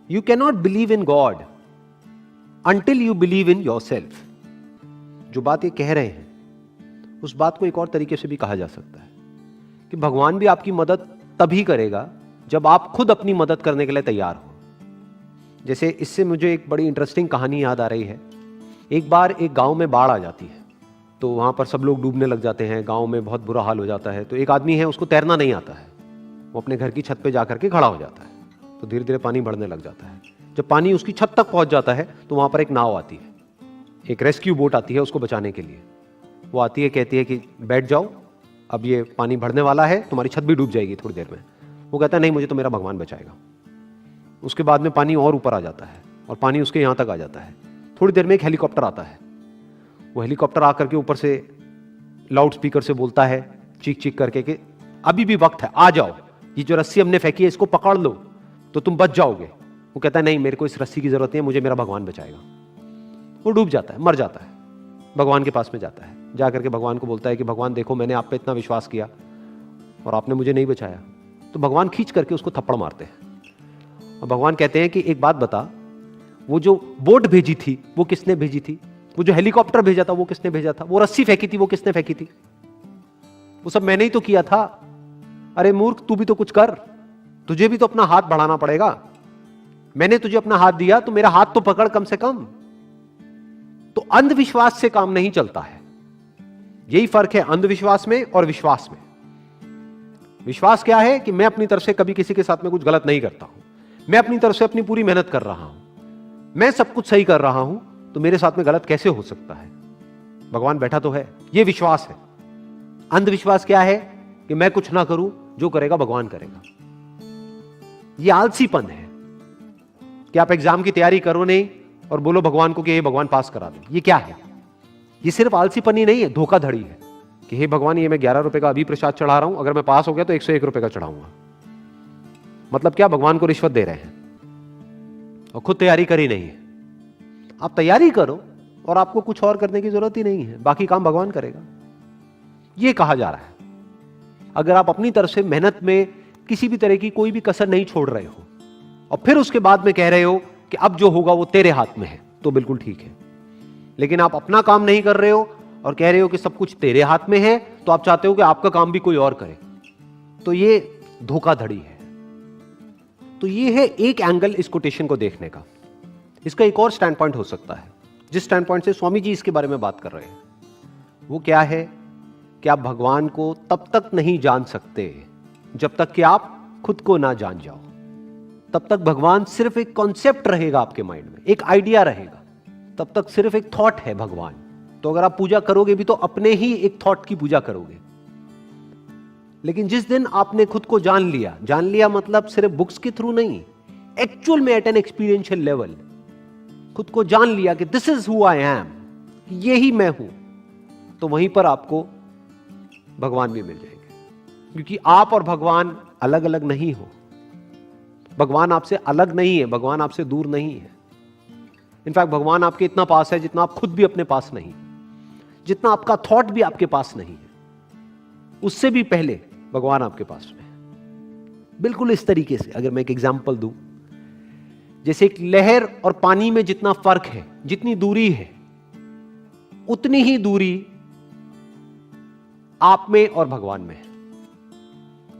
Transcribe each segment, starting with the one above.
You can not believe in God until you believe in your self. जो बात ये कह रहे हैं उस बात को एक और तरीके से भी कहा जा सकता है कि भगवान भी आपकी मदद तभी करेगा जब आप खुद अपनी मदद करने के लिए तैयार हो। जैसे इससे मुझे एक बड़ी इंटरेस्टिंग कहानी याद आ रही है। एक बार एक गांव में बाढ़ आ जाती है, तो वहां पर सब लोग डूबने लग जाते हैं, गांव में बहुत बुरा हाल हो जाता है। तो एक आदमी है, उसको तैरना नहीं आता है, वो अपने घर की छत पे जाकर के खड़ा हो जाता है। तो धीरे धीरे पानी बढ़ने लग जाता है। जब पानी उसकी छत तक पहुंच जाता है तो वहां पर एक नाव आती है, एक रेस्क्यू बोट आती है उसको बचाने के लिए। वो आती है, कहती है कि बैठ जाओ, अब ये पानी बढ़ने वाला है, तुम्हारी छत भी डूब जाएगी थोड़ी देर में। वो कहता है नहीं, मुझे तो मेरा भगवान बचाएगा। उसके बाद में पानी और ऊपर आ जाता है और पानी उसके यहाँ तक आ जाता है। थोड़ी देर में एक हेलीकॉप्टर आता है। वो हेलीकॉप्टर आकर के ऊपर से लाउड स्पीकर से बोलता है चीख चीख करके कि अभी भी वक्त है, आ जाओ, ये जो रस्सी हमने फेंकी है इसको पकड़ लो तो तुम बच जाओगे। वो कहता है नहीं, मेरे को इस रस्सी की जरूरत नहीं है, मुझे मेरा भगवान बचाएगा। वो डूब जाता है, मर जाता है। भगवान के पास में जाता है, जाकर के भगवान को बोलता है कि भगवान देखो, मैंने आप पे इतना विश्वास किया और आपने मुझे नहीं बचाया। तो भगवान खींच करके उसको थप्पड़ मारते हैं और भगवान कहते हैं कि एक बात बता, वो जो बोट भेजी थी वो किसने भेजी थी? वो जो हेलीकॉप्टर भेजा था वो किसने भेजा था? वो रस्सी फेंकी थी वो किसने फेंकी थी? वो सब मैंने ही तो किया था। अरे मूर्ख, तू भी तो कुछ कर, तुझे भी तो अपना हाथ बढ़ाना पड़ेगा। मैंने तुझे अपना हाथ दिया तो मेरा हाथ तो पकड़ कम से कम। तो अंधविश्वास से काम नहीं चलता है। यही फर्क है अंधविश्वास में और विश्वास में। विश्वास क्या है कि मैं अपनी तरफ से कभी किसी के साथ में कुछ गलत नहीं करता हूं, मैं अपनी तरफ से अपनी पूरी मेहनत कर रहा हूं, मैं सब कुछ सही कर रहा हूं, तो मेरे साथ में गलत कैसे हो सकता है? भगवान बैठा तो है। यह विश्वास है। अंधविश्वास क्या है कि मैं कुछ ना करूं, जो करेगा भगवान करेगा। यह आलसीपन है कि आप एग्जाम की तैयारी करो नहीं और बोलो भगवान को कि हे भगवान पास करा दे। ये क्या है? ये सिर्फ आलसीपन ही नहीं है, धोखाधड़ी है कि हे भगवान, ये मैं 11 रुपए का अभी प्रसाद चढ़ा रहा हूं, अगर मैं पास हो गया तो 101 रुपए का चढ़ाऊंगा। मतलब क्या? भगवान को रिश्वत दे रहे हैं और खुद तैयारी करी नहीं है। आप तैयारी करो और आपको कुछ और करने की जरूरत ही नहीं है, बाकी काम भगवान करेगा। यह कहा जा रहा है। अगर आप अपनी तरफ से मेहनत में किसी भी तरह की कोई भी कसर नहीं छोड़ रहे हो और फिर उसके बाद में कह रहे हो कि अब जो होगा वो तेरे हाथ में है, तो बिल्कुल ठीक है। लेकिन आप अपना काम नहीं कर रहे हो और कह रहे हो कि सब कुछ तेरे हाथ में है, तो आप चाहते हो कि आपका काम भी कोई और करे, तो ये धोखाधड़ी है। तो ये है एक एंगल इस कोटेशन को देखने का। इसका एक और स्टैंड पॉइंट हो सकता है, जिस स्टैंड पॉइंट से स्वामी जी इसके बारे में बात कर रहे हैं। वो क्या है कि आप भगवान को तब तक नहीं जान सकते जब तक कि आप खुद को ना जान जाओ। तब तक भगवान सिर्फ एक कॉन्सेप्ट रहेगा आपके माइंड में, एक आइडिया रहेगा। तब तक सिर्फ एक थॉट है भगवान। तो अगर आप पूजा करोगे भी तो अपने ही एक थॉट की पूजा करोगे। लेकिन जिस दिन आपने खुद को जान लिया मतलब सिर्फ बुक्स के थ्रू नहीं, एक्चुअल में एट एन एक्सपीरियंशियल लेवल खुद को जान लिया कि this is who I am, यही मैं हूं, तो वहीं पर आपको भगवान भी मिल जाएंगे। क्योंकि आप और भगवान अलग अलग नहीं हो। भगवान आपसे अलग नहीं है, भगवान आपसे दूर नहीं है। इनफैक्ट भगवान आपके इतना पास है जितना आप खुद भी अपने पास नहीं, जितना आपका थॉट भी आपके पास नहीं है, उससे भी पहले भगवान आपके पास में है। बिल्कुल इस तरीके से अगर मैं एक एग्जांपल दूं, जैसे एक लहर और पानी में जितना फर्क है, जितनी दूरी है, उतनी ही दूरी आप में और भगवान में है।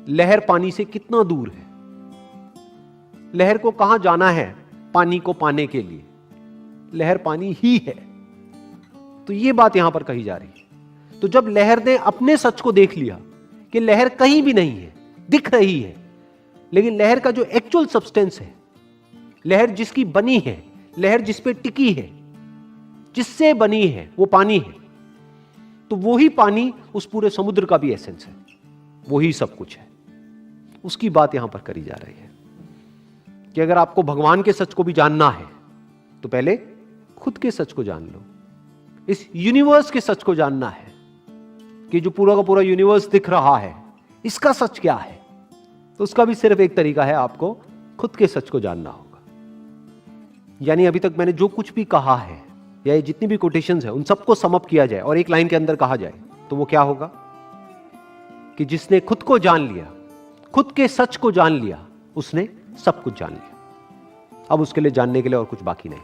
लहर पानी से कितना दूर है? लहर को कहां जाना है पानी को पाने के लिए? लहर पानी ही है। तो यह बात यहां पर कही जा रही है। तो जब लहर ने अपने सच को देख लिया कि लहर कहीं भी नहीं है, दिख रही है, लेकिन लहर का जो एक्चुअल सब्सटेंस है, लहर जिसकी बनी है, लहर जिस पे टिकी है, जिससे बनी है, वो पानी है। तो वही पानी उस पूरे समुद्र का भी एसेंस है, वही सब कुछ है। उसकी बात यहां पर करी जा रही है कि अगर आपको भगवान के सच को भी जानना है तो पहले खुद के सच को जान लो। इस यूनिवर्स के सच को जानना है कि जो पूरा का पूरा यूनिवर्स दिख रहा है, इसका सच क्या है? तो उसका भी सिर्फ एक तरीका है, आपको खुद के सच को जानना होगा। यानी अभी तक मैंने जो कुछ भी कहा है या ये जितनी भी कोटेशंस है, उन सबको सम अप किया जाए और एक लाइन के अंदर कहा जाए तो वो क्या होगा कि जिसने खुद को जान लिया, खुद के सच को जान लिया, उसने सब कुछ जान लिया। अब उसके लिए जानने के लिए और कुछ बाकी नहीं।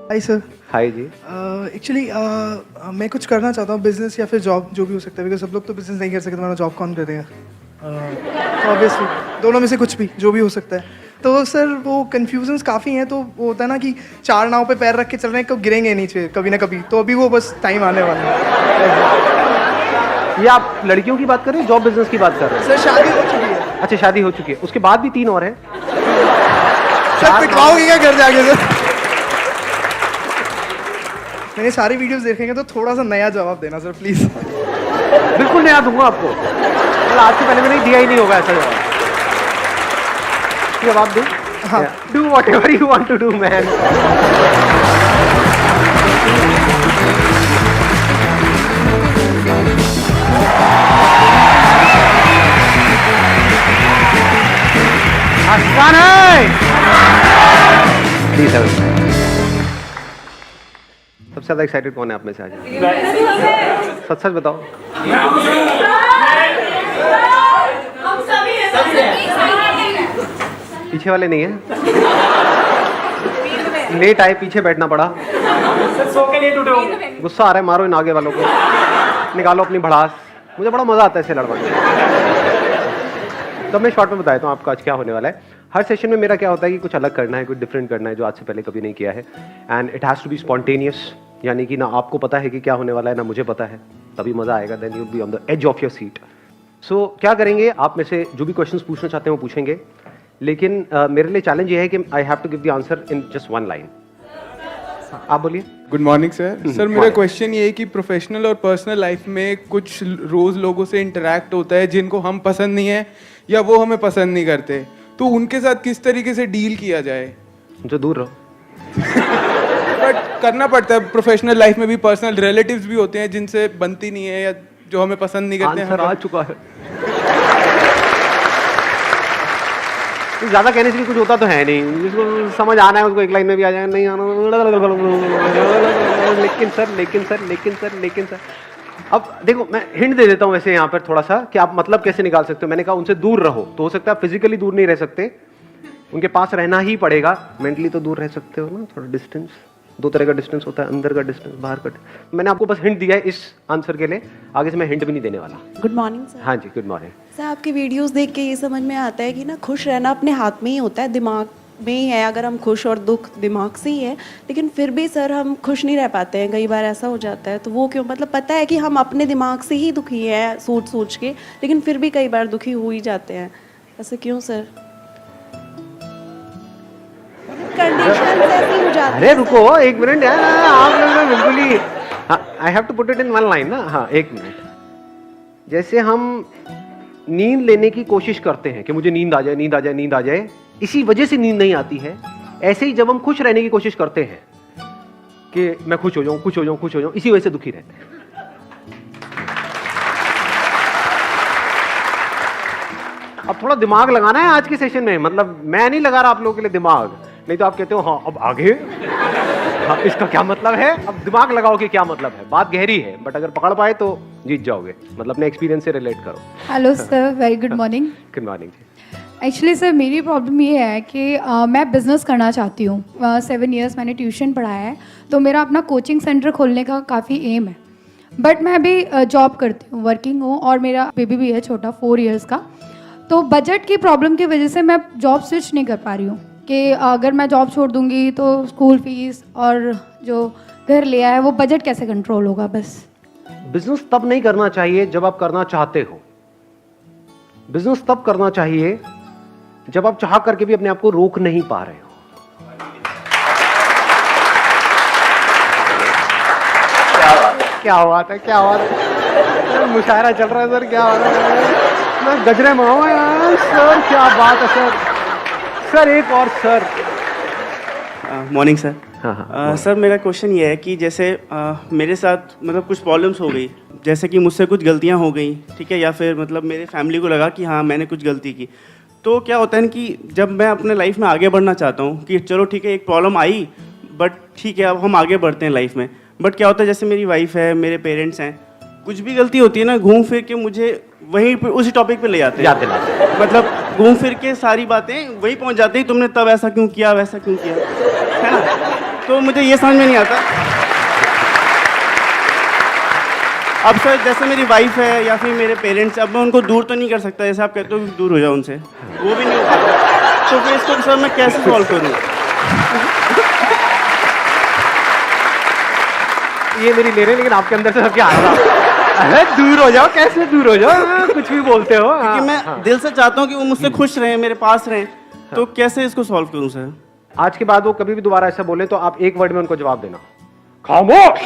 Hi sir. हाय जी। एक्चुअली मैं कुछ करना चाहता हूँ, बिजनेस या फिर जॉब, जो भी हो सकता है, बिकॉज सब लोग तो बिजनेस नहीं कर सकते, तुम्हारा जॉब कौन करेगा? ऑब्वियसली दोनों में से कुछ भी, जो भी हो सकता है। तो सर वो कन्फ्यूजन्स काफ़ी हैं, तो वो होता है ना कि 4 नाव पे पैर रख के चल रहे हैं, कब गिरेंगे नीचे कभी ना कभी, तो अभी वो बस टाइम आने वाला है। ये आप लड़कियों की बात कर रहे हैं, जॉब बिजनेस की बात कर रहे हैं? सर शादी हो चुकी है। अच्छा, शादी हो चुकी है, उसके बाद भी 3 और हैं। सर पिटवाओगे क्या घर जाके? सर मैंने सारी वीडियोस देखेंगे, तो थोड़ा सा नया जवाब देना सर प्लीज़। बिल्कुल नया दूंगा आपको, मतलब आज से पहले मैंने दिया ही नहीं होगा ऐसा जवाब। जवाब दूं? हाँ। Do whatever you want to do man. आसान है। सबसे ज्यादा एक्साइटेड कौन है आप में से आज? सच सच बताओ। पीछे वाले नहीं है? लेट आए, पीछे बैठना पड़ा। गुस्सा आ रहा है, मारो इन आगे वालों को, निकालो अपनी भड़ास। मुझे बड़ा मजा आता है ऐसे लड़वाने। तो मैं शॉर्ट में बताया हूँ आपको आज क्या होने वाला है। हर सेशन में मेरा क्या होता है कि कुछ अलग करना है, कुछ डिफरेंट करना है जो आज से पहले कभी नहीं किया है, and it has to be spontaneous, यानी कि ना आपको पता है कि क्या होने वाला है ना मुझे पता है, तभी मजा आएगा। Then you will be on the edge of your seat. So क्या करेंगे, आप में से जो भी क्वेश्चंस पूछना चाहते हैं वो पूछेंगे, लेकिन मेरे लिए चैलेंज ये है कि I have to give the answer in just 1 line. आप बोलिए। Good morning sir. सर मेरा क्वेश्चन ये है कि प्रोफेशनल और पर्सनल लाइफ में कुछ रोज लोगों से इंटरेक्ट होता है जिनको हम पसंद नहीं है या वो हमें पसंद नहीं करते, तो उनके साथ किस तरीके से डील किया जाए? जो दूर रहो। बट करना पड़ता है, प्रोफेशनल लाइफ में भी पर्सनल रिलेटिव्स भी होते हैं जिनसे बनती नहीं है या जो हमें पसंद नहीं करते हैं। आंसर आ चुका है। ज्यादा कहने से भी कुछ होता तो है नहीं, जिसको समझ आना है उसको एक लाइन में भी आ जाएगा, नहीं आना। लेकिन सर अब देखो, मैं हिंट दे देता हूँ वैसे यहाँ पर थोड़ा सा कि आप मतलब कैसे निकाल सकते हो। मैंने कहा उनसे दूर रहो, तो हो सकता है आप फिजिकली दूर नहीं रह सकते, उनके पास रहना ही पड़ेगा। मेंटली तो दूर रह सकते हो ना, थोड़ा डिस्टेंस। 2 तरह का डिस्टेंस होता है, अंदर का डिस्टेंस, बाहर का। मैंने आपको बस हिंट दिया है इस आंसर के लिए, आगे से मैं हिंट भी नहीं देने वाला। Good morning sir. हाँ जी, गुड मॉर्निंग सर। आपकी वीडियोस देख के ये समझ में आता है कि ना खुश रहना अपने हाथ में ही होता है, दिमाग में ही है। अगर हम खुश, और दुख दिमाग से ही है, लेकिन फिर भी सर हम खुश नहीं रह पाते हैं। कई बार ऐसा हो जाता है, तो वो क्यों? मतलब पता है कि हम अपने दिमाग से ही दुखी हैं सोच के, लेकिन फिर भी कई बार दुखी हो ही जाते हैं। ऐसे क्यों सर? कंडीशन ऐसी हो जाती है। अरे रुको 1 मिनट यार, आप लोग बिल्कुल ही, I have to put it in 1 line ना। हाँ 1 मिनट। जैसे हम नींद लेने की कोशिश करते हैं कि मुझे नींद आ जाए, नींद आ जाए, नींद आ जाए, इसी वजह से नींद नहीं आती है। ऐसे ही जब हम खुश रहने की कोशिश करते हैं कि मैं खुश हो जाऊं, खुश हो जाऊं, खुश हो जाऊं, इसी वजह से दुखी रहते हैं। अब थोड़ा दिमाग लगाना है आज के सेशन में, मतलब मैं नहीं लगा रहा आप लोगों के लिए दिमाग, नहीं तो आप कहते हो हाँ अब आगे, हाँ इसका क्या मतलब है। अब दिमाग लगाओ कि क्या मतलब है। बात गहरी है, बट अगर पकड़ पाए तो जीत जाओगे। मतलब अपने एक्सपीरियंस से रिलेट करो। Hello sir, very good morning. Good morning. Actually sir मेरी प्रॉब्लम ये है कि मैं बिज़नेस करना चाहती हूँ। 7 इयर्स मैंने ट्यूशन पढ़ाया है, तो मेरा अपना कोचिंग सेंटर खोलने का काफ़ी एम है। बट मैं अभी जॉब करती हूँ, वर्किंग हूँ, और मेरा बेबी भी है छोटा, 4 इयर्स का। तो बजट की प्रॉब्लम की वजह से मैं जॉब स्विच नहीं कर पा रही हूँ कि अगर मैं जॉब छोड़ दूँगी तो स्कूल फीस और जो घर लिया है वो बजट कैसे कंट्रोल होगा। बस बिजनेस तब नहीं करना चाहिए जब आप करना चाहते हो। बिजनेस तब करना चाहिए जब आप चाह करके भी अपने आप को रोक नहीं पा रहे हो। क्या बात है, क्या बात है, मुशायरा चल रहा है सर, क्या बात है, मैं गजरे में हूं यार सर, क्या बात है सर। सर एक और सर। Morning sir. हाँ। सर मेरा क्वेश्चन ये है कि जैसे मेरे साथ मतलब कुछ प्रॉब्लम्स हो गई, जैसे कि मुझसे कुछ गलतियां हो गई, ठीक है, या फिर मतलब मेरे फैमिली को लगा कि हाँ मैंने कुछ गलती की। तो क्या होता है ना कि जब मैं अपने लाइफ में आगे बढ़ना चाहता हूँ कि चलो ठीक है एक प्रॉब्लम आई, बट ठीक है अब हम आगे बढ़ते हैं लाइफ में, बट क्या होता है जैसे मेरी वाइफ है, मेरे पेरेंट्स हैं, कुछ भी गलती होती है ना, घूम फिर के मुझे वहीं पे उसी टॉपिक पे ले जाते हैं। मतलब घूम फिर के सारी बातें वही पहुंच जाती है, तुमने तब ऐसा क्यों किया, वैसा क्यों किया, है ना? तो मुझे ये समझ में नहीं आता। अब सर जैसे मेरी वाइफ है या फिर मेरे पेरेंट्स, अब मैं उनको दूर तो नहीं कर सकता, जैसे आप कहते हो कि दूर हो जाओ उनसे, वो भी नहीं हो पाता। तो फिर इसको सर मैं कैसे सॉल्व करूँ? ये मेरी ले रहे हैं, लेकिन आपके अंदर से सब क्या आ रहा? अरे दूर हो जाओ, कैसे दूर हो जाओ? हाँ, कुछ भी बोलते हो। क्योंकि मैं दिल से चाहता हूँ कि वो मुझसे खुश रहें, मेरे पास रहें, तो कैसे इसको सॉल्व करूँ सर? आज के बाद वो कभी भी दोबारा ऐसा बोले तो आप एक वर्ड में उनको जवाब देना, खामोश।